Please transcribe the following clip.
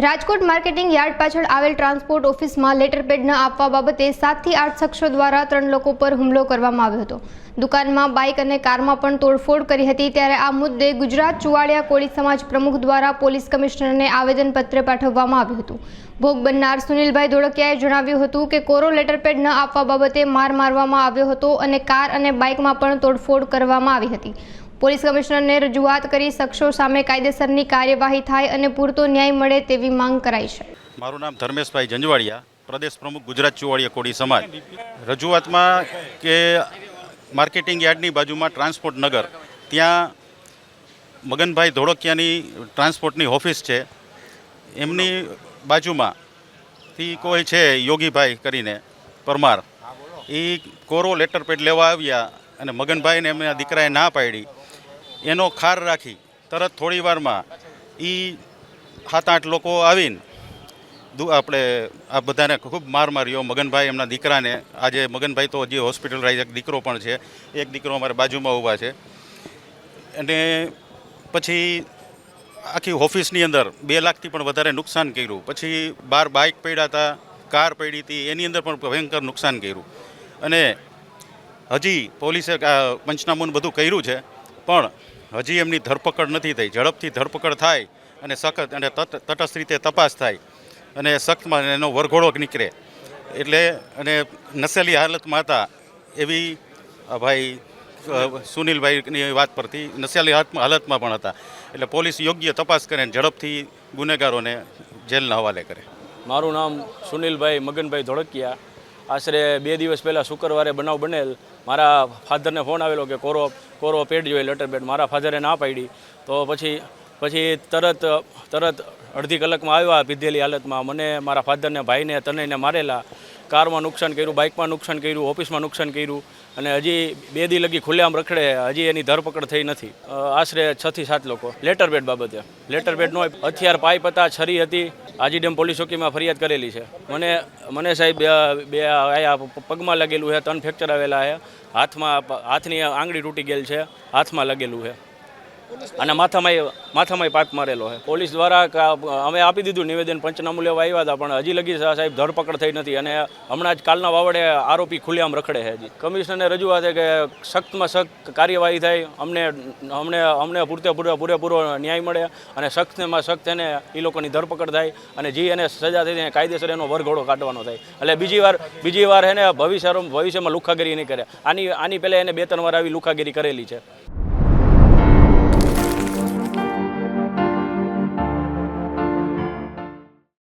Rajkot marketing yard પાછળ આવેલ transport ઓફિસમાં લેટરપેડ ન આપવા બાબતે 7 થી 8 શખ્સો દ્વારા 3 લોકો પર હુમલો કરવામાં આવ્યો હતો। દુકાનમાં બાઇક અને કારમાં પણ તોડફોડ કરી હતી। ત્યારે આ મુદ્દે ગુજરાત ચુવાડિયા કોળી સમાજ પ્રમુખ દ્વારા પોલીસ કમિશનરને આવેદનપત્ર પાઠવવામાં આવ્યું હતું। ભોગ બનનાર સુનિલભાઈ ધોળકિયાએ જણાવ્યું હતું કે કોરો લેટરપેડ ન આપવા બાબતે માર મારવામાં આવ્યો હતો અને કાર અને બાઇકમાં પણ તોડફોડ કરવામાં આવી હતી। પોલીસ કમિશનરને રજૂઆત કરી શખ્સો સામે કાયદેસરની કાર્યવાહી થાય અને પૂરતો ન્યાય મળે તેવી માંગ કરાઈ છે। મારું નામ ધર્મેશભાઈ જંજવાડિયા, પ્રદેશ પ્રમુખ ગુજરાત ચુવાડિયા કોળી સમાજ। રજૂઆતમાં કે માર્કેટિંગ યાર્ડની બાજુમાં ટ્રાન્સપોર્ટ નગર, ત્યાં મગનભાઈ ધોળકિયાની ટ્રાન્સપોર્ટની ઓફિસ છે, એમની બાજુમાંથી કોઈ છે યોગીભાઈ કરીને પરમાર, એ કોરો લેટરપેડ લેવા આવ્યા અને મગનભાઈને એમના દીકરાએ ના પાડી, એનો ખાર રાખી તરત થોડી વારમાં એ 7-8 લોકો આવીને આપણે આ બધાને ખૂબ માર માર્યો। મગનભાઈ એમના દીકરાને, આજે મગનભાઈ તો હજી હોસ્પિટલાઇઝ, એક દીકરો પણ છે, એક દીકરો અમારે બાજુમાં ઊભા છે। અને પછી આખી ઓફિસની અંદર 2 લાખથી પણ વધારે નુકસાન કર્યું। પછી 12 બાઇક પડ્યા હતા, કાર પડી હતી, એની અંદર પણ ભયંકર નુકસાન કર્યું। અને હજી પોલીસે પંચનામું બધું કર્યું છે, પણ હજી એમની ધરપકડ નથી થઈ। ઝડપથી ધરપકડ થાય અને સખત અને તટસ્થ રીતે તપાસ થાય અને સખ્તમાં એનો વરઘોડો નીકળે એટલે, અને નશેલી હાલતમાં હતા એવી ભાઈ સુનિલભાઈની વાત પરથી નશેલી હાલતમાં પણ હતા, એટલે પોલીસ યોગ્ય તપાસ કરે અને ઝડપથી ગુનેગારોને જેલના હવાલે કરે। મારું નામ સુનિલભાઈ મગનભાઈ ધોળકિયા। આશરે 2 દિવસ પહેલાં શુક્રવારે બનાવ બનેલ। મારા ફાધરને ફોન આવેલો કે કોરો પેડ જોઈએ, લેટર પેડ। મારા ફાધરે ના પાડી, તો પછી તરત અડધી કલાકમાં આવ્યા પીધેલી હાલતમાં। મને, મારા ફાધરને, ભાઈને, તનયને મારેલા। કારમાં નુકસાન કર્યું, બાઇકમાં નુકસાન કર્યું, ઓફિસમાં નુકસાન કર્યું, અને હજી 2 દી લગી ખુલ્લેઆમ રખડે, હજી એની ધરપકડ થઈ નથી। આશરે 6 થી 7 લોકો લેટરપેડ બાબતે। લેટરપેડનો હથિયાર, પાઇપ હતા, છરી હતી, આજીડેમ પોલીસ ચોકીમાં ફરિયાદ કરેલી છે। મને સાહેબ બે આયા પગમાં લાગેલું છે, 3 ફ્રેક્ચર આવેલા છે, હાથની આંગળી તૂટી ગયેલ છે, હાથમાં લાગેલું છે, અને માથામાં પાઇપ મારેલો છે। પોલીસ દ્વારા અમે આપી દીધું નિવેદન, પંચનામું લેવા આવ્યા હતા, પણ હજી લગી સાહેબ ધરપકડ થઈ નથી, અને હમણાં જ કાલના વાવડે આરોપી ખુલ્લેઆમ રખડે છે। હજી કમિશનરને રજૂઆત છે કે સખ્તમાં સખ્ત કાર્યવાહી થાય, અમને પૂરેપૂરો ન્યાય મળે, અને સખ્તમાં સખ્ત એને એ લોકોની ધરપકડ થાય, અને જે એને સજા થઈ કાયદેસર એનો વરઘોડો કાઢવાનો થાય। એટલે બીજી વાર એને ભવિષ્યમાં લુખાગીરી નહીં કરે। આની પહેલાં એને 2-3 વાર આવી લુખાગીરી કરેલી છે।